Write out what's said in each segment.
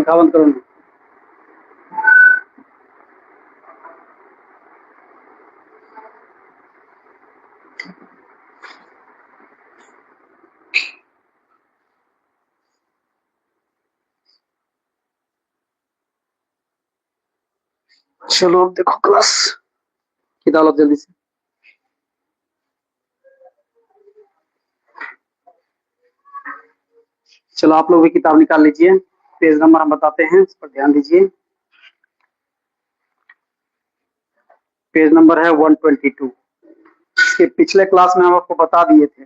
पंखा बंद करो ना। चलो अब देखो क्लास, किताब लो जल्दी से। चलो आप लोग भी किताब निकाल लीजिए, पेज नंबर हम बताते हैं, इस पर ध्यान दीजिए। पेज नंबर है 122। इसके पिछले क्लास में हम आपको बता दिए थे,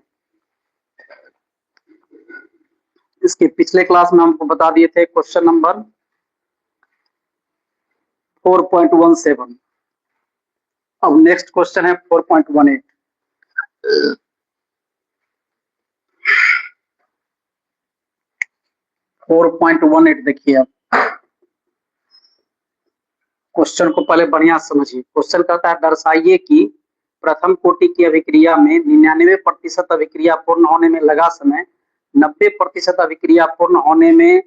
इसके पिछले क्लास में हमको बता दिए थे क्वेश्चन नंबर 4.17। अब नेक्स्ट क्वेश्चन है 4.18। 4.18 देखिए। अब क्वेश्चन को पहले बढ़िया समझिए। क्वेश्चन कहता है दर्शाइए कि प्रथम कोटि की अभिक्रिया में 99% अभिक्रिया पूर्ण होने में लगा समय 90% अभिक्रिया पूर्ण होने में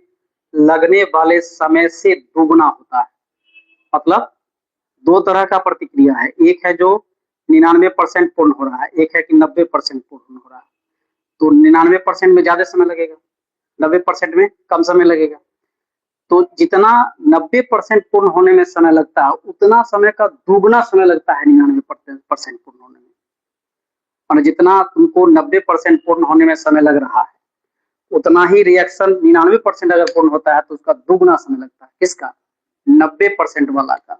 लगने वाले समय से दुगुना होता है। मतलब दो तरह का प्रतिक्रिया है, एक है जो 99% पूर्ण हो रहा है, एक है कि 90% पूर्ण हो रहा है। तो 99% में ज्यादा समय लगेगा, 90% में कम समय लगेगा। तो जितना 90% पूर्ण होने में समय लगता है उतना समय का दुगुना समय लगता है 99% पूर्ण होने में। और जितना तुमको 90% पूर्ण होने में समय लग रहा है उतना ही रिएक्शन 99% अगर पूर्ण होता है तो उसका दुगुना समय लगता है। किसका? 90% वाला का।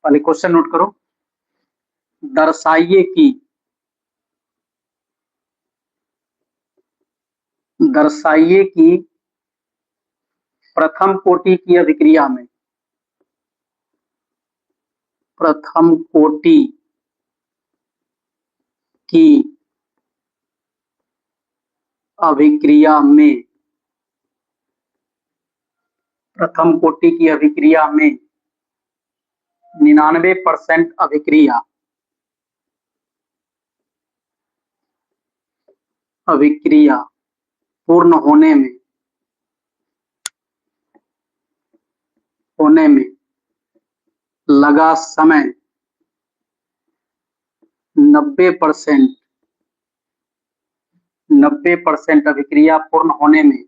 पहले क्वेश्चन नोट करो। दर्शाइए कि प्रथम कोटि की अभिक्रिया में, प्रथम कोटि की अभिक्रिया में, प्रथम कोटि की अभिक्रिया में 99% अभिक्रिया पूर्ण होने में लगा समय 90% अभिक्रिया पूर्ण होने में,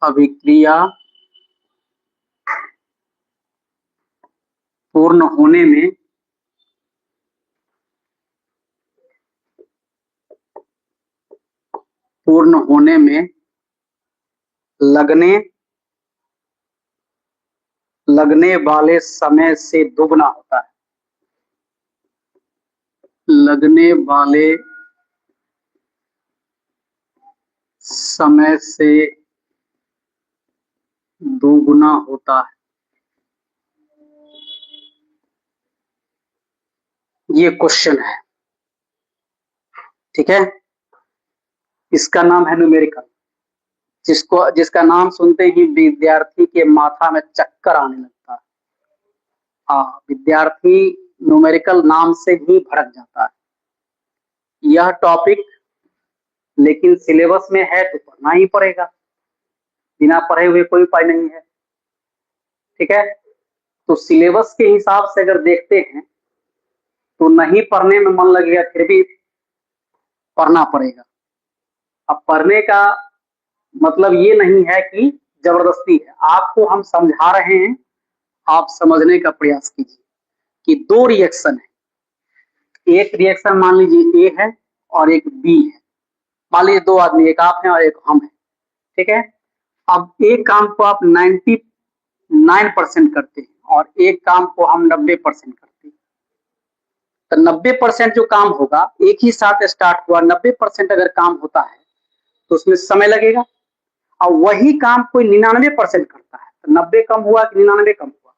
अभिक्रिया पूर्ण होने में लगने वाले समय से दुगना होता है। लगने वाले समय से दुगुना होता है। ये क्वेश्चन है, ठीक है। इसका नाम है न्यूमेरिकल, जिसका नाम सुनते ही विद्यार्थी के माथा में चक्कर आने लगता है। हाँ, विद्यार्थी न्यूमेरिकल नाम से ही भड़क जाता है। यह टॉपिक लेकिन सिलेबस में है तो पढ़ना ही पड़ेगा, बिना पढ़े हुए कोई उपाय नहीं है, ठीक है। तो सिलेबस के हिसाब से अगर देखते हैं तो नहीं पढ़ने में मन लगेगा, फिर भी पढ़ना पड़ेगा। अब पढ़ने का मतलब ये नहीं है कि जबरदस्ती है, आपको हम समझा रहे हैं, आप समझने का प्रयास कीजिए कि दो रिएक्शन है। एक रिएक्शन मान लीजिए ए है और एक बी है। मान लीजिए दो आदमी, एक आप हैं और एक हम हैं, ठीक है। अब एक काम को आप 99% करते हैं और एक काम को हम 90% करते हैं। तो 90% जो काम होगा एक ही साथ स्टार्ट हुआ, 90% अगर काम होता है तो उसमें समय लगेगा। और वही काम कोई 99% करता है तो 90 कम हुआ कि 99 कम हुआ?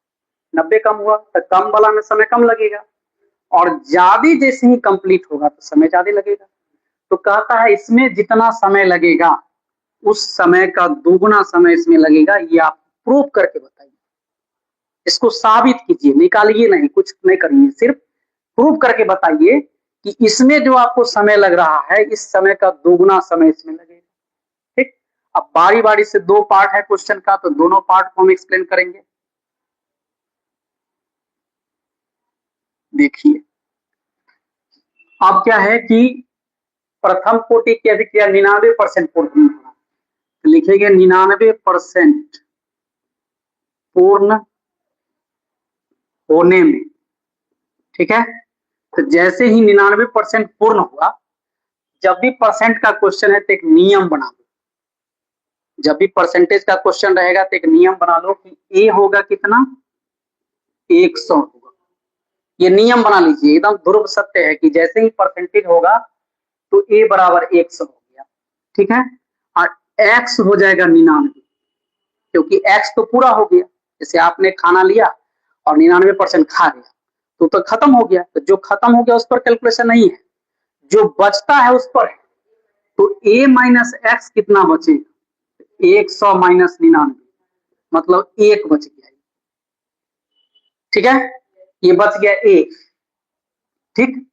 90 कम हुआ, तो कम वाला में समय कम लगेगा और ज्यादा जैसे ही कंप्लीट होगा तो समय ज्यादा लगेगा। तो कहता है इसमें जितना समय लगेगा उस समय का दुगुना समय इसमें लगेगा। ये आप प्रूव करके बताइए, इसको साबित कीजिए, निकालिए नहीं, कुछ नहीं करिए, सिर्फ प्रूव करके बताइए कि इसमें जो आपको समय लग रहा है इस समय का दुगुना समय इसमें लगेगा, ठीक। अब बारी बारी से दो पार्ट है क्वेश्चन का, तो दोनों पार्ट को हम एक्सप्लेन करेंगे। देखिए अब क्या है कि प्रथम कोटि की अभिक्रिया 99% पूर्ण होना, तो लिखेंगे 99% पूर्ण होने में। ठीक है, तो जैसे ही 99% पूर्ण हुआ, जब भी परसेंट का क्वेश्चन है तो एक नियम बना लो। जब भी परसेंटेज का क्वेश्चन रहेगा तो एक नियम बना लो कि ए होगा कितना, 100 होगा। ये नियम बना लीजिए, एकदम ध्रुव सत्य है कि जैसे ही परसेंटेज होगा तो ए बराबर 100 हो गया। ठीक है, और एक्स हो जाएगा 99, क्योंकि एक्स तो पूरा हो गया। जैसे आपने खाना लिया और 99% खा गया तो खत्म हो गया, तो जो खत्म हो गया उस पर कैलकुलेशन नहीं है, जो बचता है उस पर है। तो a माइनस एक्स कितना बचेगा, 100 माइनस 99, मतलब 1 बच गया। ठीक है, ये बच गया 1। ठीक,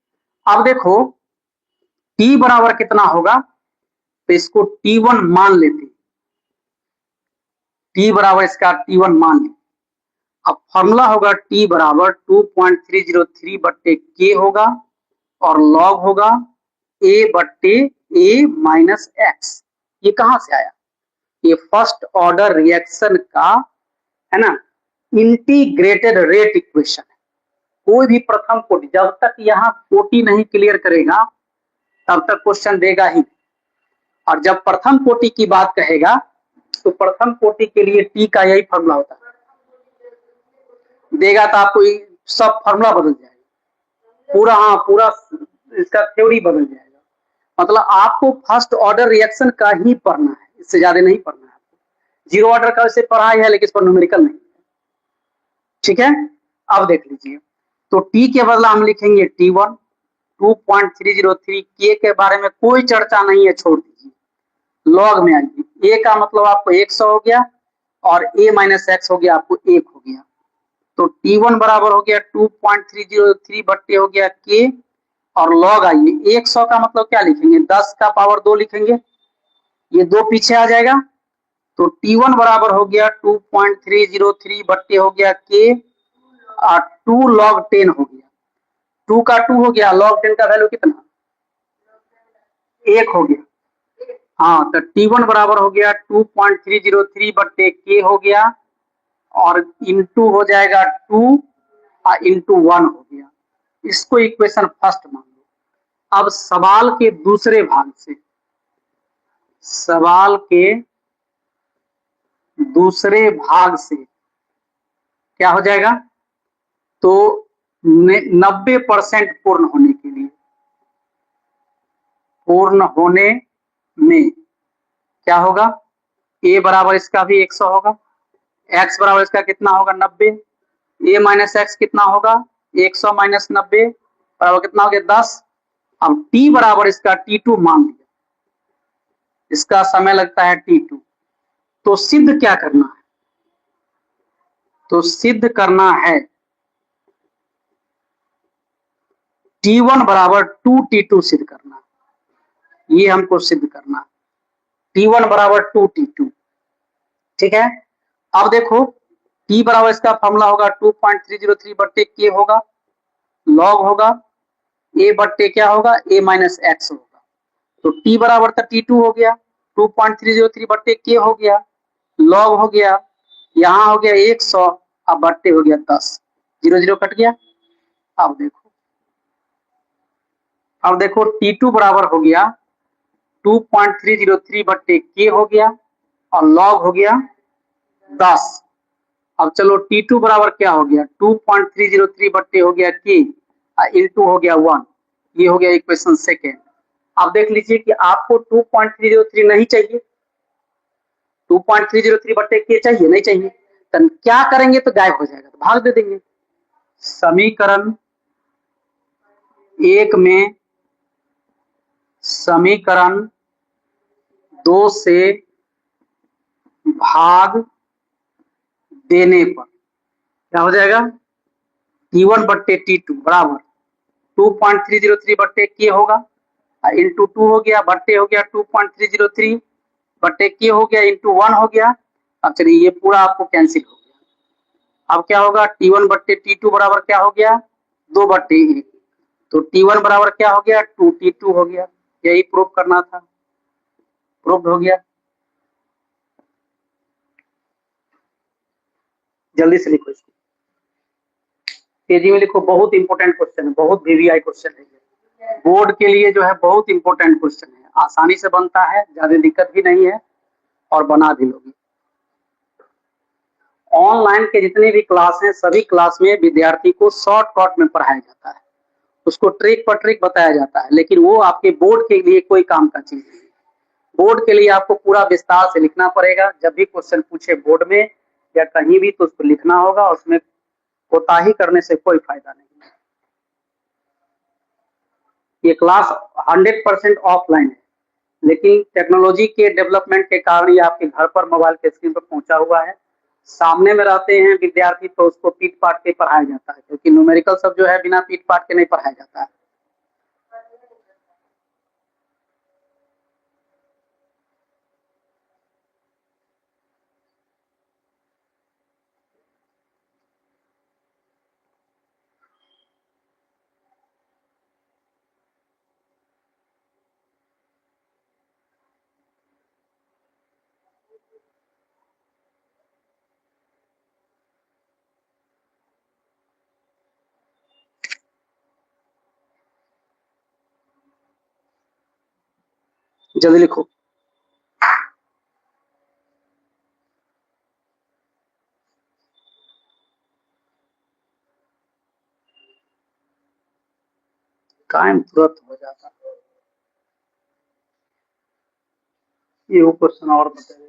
अब देखो t बराबर कितना होगा, तो इसको t1 मान लेते, t बराबर इसका t1 मान लेते। अब फॉर्मूला होगा t बराबर 2.303 बट्टे k होगा और log होगा a बट्टे a माइनस एक्स। ये कहां से आया, ये फर्स्ट ऑर्डर रिएक्शन का है ना, इंटीग्रेटेड रेट इक्वेशन है। कोई भी प्रथम कोटि, जब तक यहाँ कोटि नहीं क्लियर करेगा तब तक क्वेश्चन देगा ही। और जब प्रथम कोटि की बात कहेगा तो प्रथम कोटि के लिए टी का यही फॉर्मूला होता है, देगा तो आपको सब फॉर्मूला बदल जाएगा पूरा। हाँ, पूरा इसका थ्योरी बदल जाएगा। मतलब आपको फर्स्ट ऑर्डर रिएक्शन का ही पढ़ना है, इससे ज्यादा नहीं पढ़ना है आपको। जीरो ऑर्डर का वैसे पढ़ाई है लेकिन इस पर न्यूमेरिकल नहीं। ठीक है, अब देख लीजिए, तो t के बदला हम लिखेंगे t1। 2.303 k के बारे में कोई चर्चा नहीं है, छोड़ दीजिए, लॉग में आइए। a का मतलब आपको 100 हो गया और a माइनस एक्स हो गया आपको 1 हो गया। तो t1 बराबर हो गया 2.303 बट्टे हो गया k, और लॉग आइए 100 का मतलब क्या लिखेंगे, 10 का पावर 2 लिखेंगे, ये 2 पीछे आ जाएगा। तो t1 बराबर हो गया 2.303 बट्टे हो गया k और 2 log 10 हो गया। 2 का 2 हो गया, log 10 का वैल्यू कितना, 1 हो गया। हाँ, तो t1 बराबर हो गया 2.303 बट्टे k हो गया और इंटू हो जाएगा 2 और इंटू 1 हो गया। इसको इक्वेशन फर्स्ट मान लो। अब सवाल के दूसरे भाग से, सवाल के दूसरे भाग से क्या हो जाएगा, तो 90% पूर्ण होने के लिए, पूर्ण होने में क्या होगा, a बराबर इसका भी 100 होगा, x बराबर इसका कितना होगा 90, a माइनस एक्स कितना होगा 100 माइनस 90 बराबर कितना हो गया 10। अब t बराबर इसका t2 मान लिया, इसका समय लगता है t2। तो सिद्ध क्या करना है, तो सिद्ध करना है t1 बराबर 2t2 सिद्ध करना, ये हमको सिद्ध करना, t1 बराबर 2t2। ठीक है, अब देखो t बराबर इसका फॉर्मूला होगा 2.303 बट्टे k होगा, लॉग होगा a बट्टे क्या होगा a माइनस एक्स होगा। तो t बराबर था t2 हो गया, 2.303 बट्टे k हो गया, लॉग हो गया, यहाँ हो गया 100, अब बट्टे हो गया 10, 0 0 कट गया। अब देखो t2 बराबर हो गया 2.303 बट्टे k हो गया और लॉग हो गया 10। अब चलो t2 बराबर क्या हो गया 2.303 बट्टे हो गया k इंटू हो गया 1, ये हो गया इक्वेशन सेकेंड। अब देख लीजिए कि आपको 2.303 नहीं चाहिए, 2.303 बट्टे k चाहिए, नहीं चाहिए, तो क्या करेंगे, तो गायब हो जाएगा, तो भाग दे देंगे। समीकरण 1 में समीकरण 2 से भाग देने पर क्या हो जाएगा, t1 बट्टे t2 बराबर 2.303 बट्टे k होगा इंटू 2 हो गया, बट्टे हो गया 2.303 बटे के हो गया इंटू 1 हो गया। अब चलिए ये पूरा आपको कैंसिल हो गया। अब क्या होगा, T1 बट्टे T2 बराबर क्या हो गया, 2 बट्टे 1। तो T1 बराबर क्या हो गया, 2T2 हो गया। यही प्रूफ करना था, प्रूफ हो गया। जल्दी से लिखो इसको, तेजी में लिखो, बहुत इंपॉर्टेंट क्वेश्चन है, बहुत वीवीआई क्वेश्चन है ये। बोर्ड के लिए जो है बहुत इंपॉर्टेंट क्वेश्चन है, आसानी से बनता है, ज्यादा दिक्कत भी नहीं है और बना भी लोगे। ऑनलाइन के जितने भी क्लास हैं सभी क्लास में विद्यार्थी को शॉर्टकट में पढ़ाया जाता है, उसको ट्रिक पर ट्रिक बताया जाता है, लेकिन वो आपके बोर्ड के लिए कोई काम का चीज नहीं। बोर्ड के लिए आपको पूरा विस्तार से लिखना पड़ेगा, जब भी क्वेश्चन पूछे बोर्ड में या कहीं भी तो उसको लिखना होगा, उसमें कोताही करने से कोई फायदा नहीं। ये क्लास 100% ऑफलाइन है, लेकिन टेक्नोलॉजी के डेवलपमेंट के कारण ये आपके घर पर मोबाइल के स्क्रीन पर पहुंचा हुआ है। सामने में रहते हैं विद्यार्थी तो उसको पीट पाट के पढ़ाया जाता है, क्योंकि न्यूमेरिकल सब जो है बिना पीट पाट के नहीं पढ़ाया जाता है। जल्दी लिखो। टाइम तुरंत हो जाता है। ये वो क्वेश्चन और बताइए।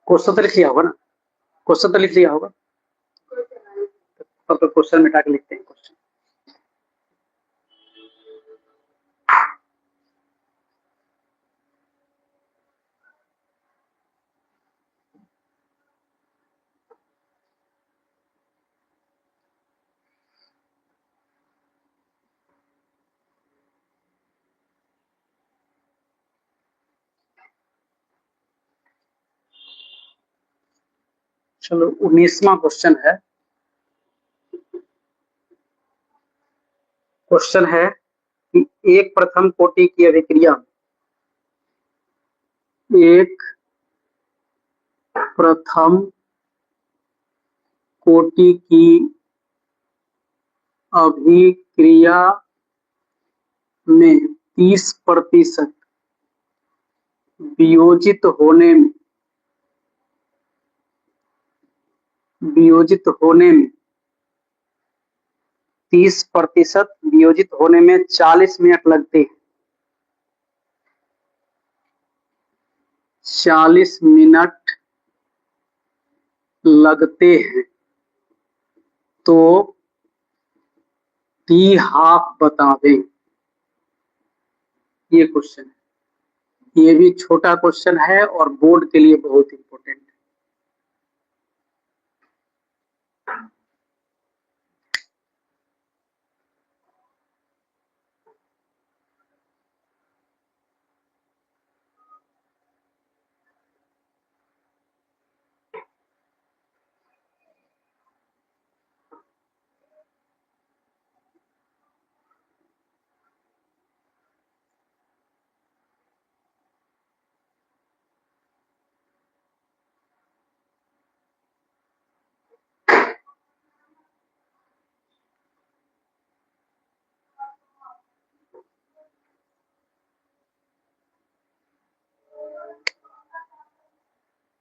क्वेश्चन तो लिख लिया होगा ना, क्वेश्चन तो लिख लिया होगा। तब तो क्वेश्चन मिटा के लिखते हैं क्वेश्चन। चलो 19वां क्वेश्चन है। क्वेश्चन है कि एक प्रथम कोटि की अभिक्रिया, एक प्रथम कोटि की अभिक्रिया में 30% वियोजित होने में वियोजित होने में 30% वियोजित होने में 40 मिनट लगते हैं। 40 मिनट लगते हैं तो टी हाफ बता दें। ये क्वेश्चन है, ये भी छोटा क्वेश्चन है और बोर्ड के लिए बहुत इंपॉर्टेंट है।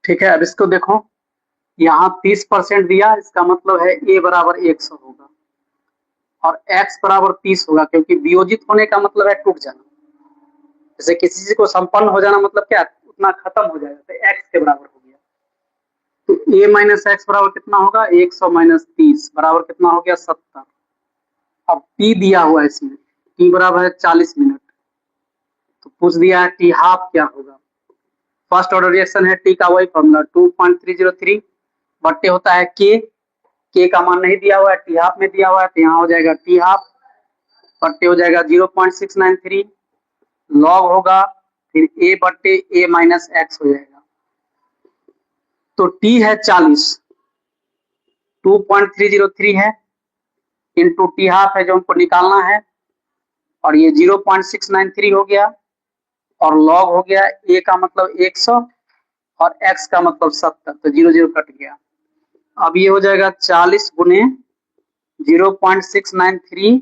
ठीक है, अब इसको देखो, यहाँ 30% दिया, इसका मतलब है a बराबर 100 होगा और x बराबर 30 होगा, क्योंकि वियोजित होने का मतलब है टूट जाना। जैसे किसी चीज को संपन्न हो जाना मतलब क्या, उतना खत्म हो जाएगा, तो x के बराबर हो गया। तो a माइनस एक्स बराबर कितना होगा, 100 माइनस 30 बराबर कितना हो गया, 70। अब t दिया हुआ है इसमें, t बराबर है 40 मिनट, तो पूछ दिया है टी हाफ क्या होगा। फर्स्ट ऑर्डर रिएक्शन है, टी का वही फॉर्मूला 2.303 बट्टे होता है के का मान नहीं दिया हुआ है, टी हाफ में दिया हुआ है, तो यहाँ हो जाएगा टी हाफ बट्टे हो जाएगा 0.693, लॉग होगा फिर ए बट्टे ए माइनस एक्स हो जाएगा। तो टी है 40, 2.303 है इंटू टी हाफ है जो हमको निकालना है, और ये 0.693 हो गया, और log हो गया a का मतलब 100 और x का मतलब 70, तो 0 0 कट गया। अब ये हो जाएगा 40 गुने 0.693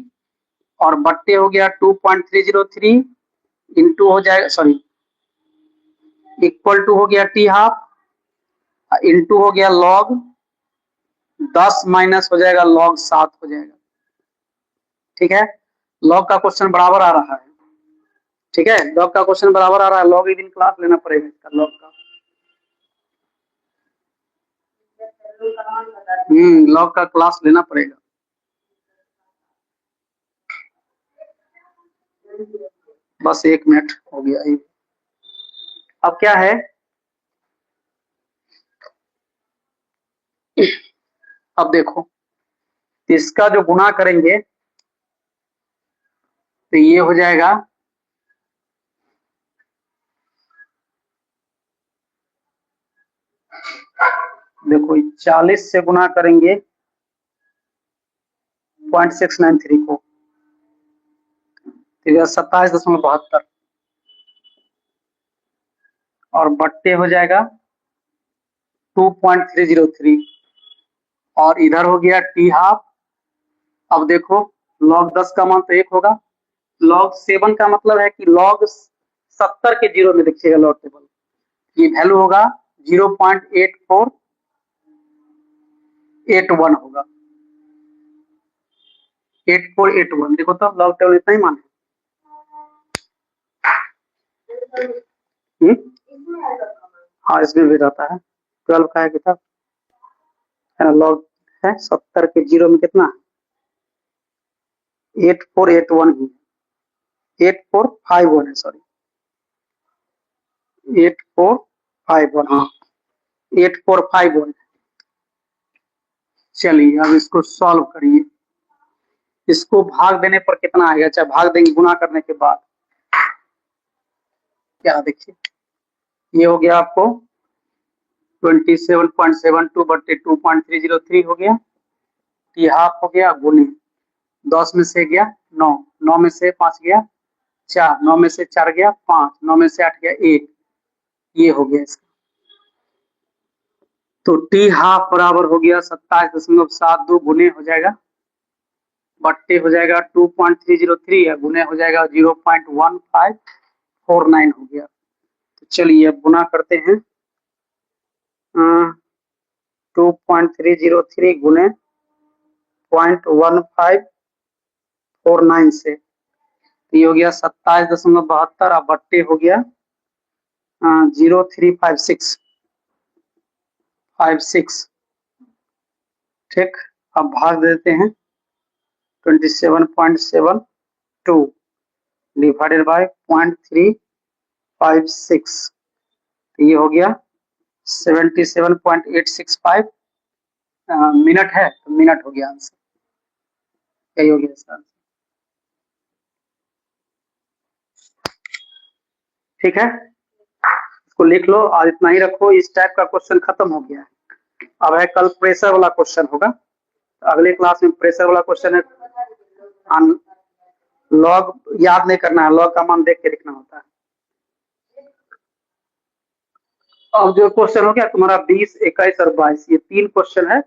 और बट्टे हो गया 2.303 इंटू हो जाएगा, सॉरी, इक्वल टू हो गया टी हाफ इंटू हो गया log 10 माइनस हो जाएगा log 7 हो जाएगा। ठीक है, log का क्वेश्चन बराबर आ रहा है। ठीक है, log का क्वेश्चन बराबर आ रहा है, log एक दिन क्लास लेना पड़ेगा इसका, log का। लॉग का क्लास लेना पड़ेगा। बस 1 मिनट हो गया ये। अब क्या है, अब देखो, इसका जो गुना करेंगे तो ये हो जाएगा, देखो 40 से गुना करेंगे 0.693 को, तो 27.72 और बट्टे हो जाएगा 2.303 और इधर हो गया टी हाफ। अब देखो log 10 का मान तो 1 होगा, log 7 का मतलब है कि log 70 के जीरो में देखिएगा लॉग टेबल, ये वैल्यू होगा 0.8481 होगा, 8481। देखो तो लॉग टेबल इतना ही मान है। हाँ, इसमें भी रहता है, 12 का है किताब, है ना, लॉग है 70 के जीरो में कितना, 8481 ही, 8451 है, सॉरी 8451, हाँ 8451। चलिए अब इसको सॉल्व करिए, इसको भाग देने पर कितना आएगा, चाहे भाग देंगे गुना करने के बाद, क्या देखिए, ये हो गया आपको 27.72 बट्टे 2.303 हो गया, टी हाफ हो गया गुने 10 में से गया 9, 9 में से 5 गया 4, 9 में से 4 गया 5, 9 में से 8 गया 1, ये हो गया इसका। तो टी हाफ बराबर हो गया 27.72 गुने हो जाएगा बट्टे हो जाएगा 2.303 या गुने हो जाएगा 0.1549 हो गया। तो चलिए अब गुना करते हैं, 2.303 गुने 0.1549 से, तो ये हो गया 27.72 और बट्टे हो गया 0.356। ठीक, अब भाग देते हैं 27.72 डिवाइडेड बाय 0.356, तो ये हो गया 77.865 मिनट है, तो मिनट हो गया आंसर, यही हो गया इसका आंसर। ठीक है, इसको लिख लो, आज इतना ही रखो, इस टाइप का क्वेश्चन खत्म हो गया है। अब है कल प्रेशर वाला क्वेश्चन होगा, अगले क्लास में प्रेशर वाला क्वेश्चन है, लॉग याद नहीं करना है, लॉग का मान देख के लिखना होता है। अब जो क्वेश्चन हो गया तुम्हारा 20, 21 और 22, ये 3 क्वेश्चन है।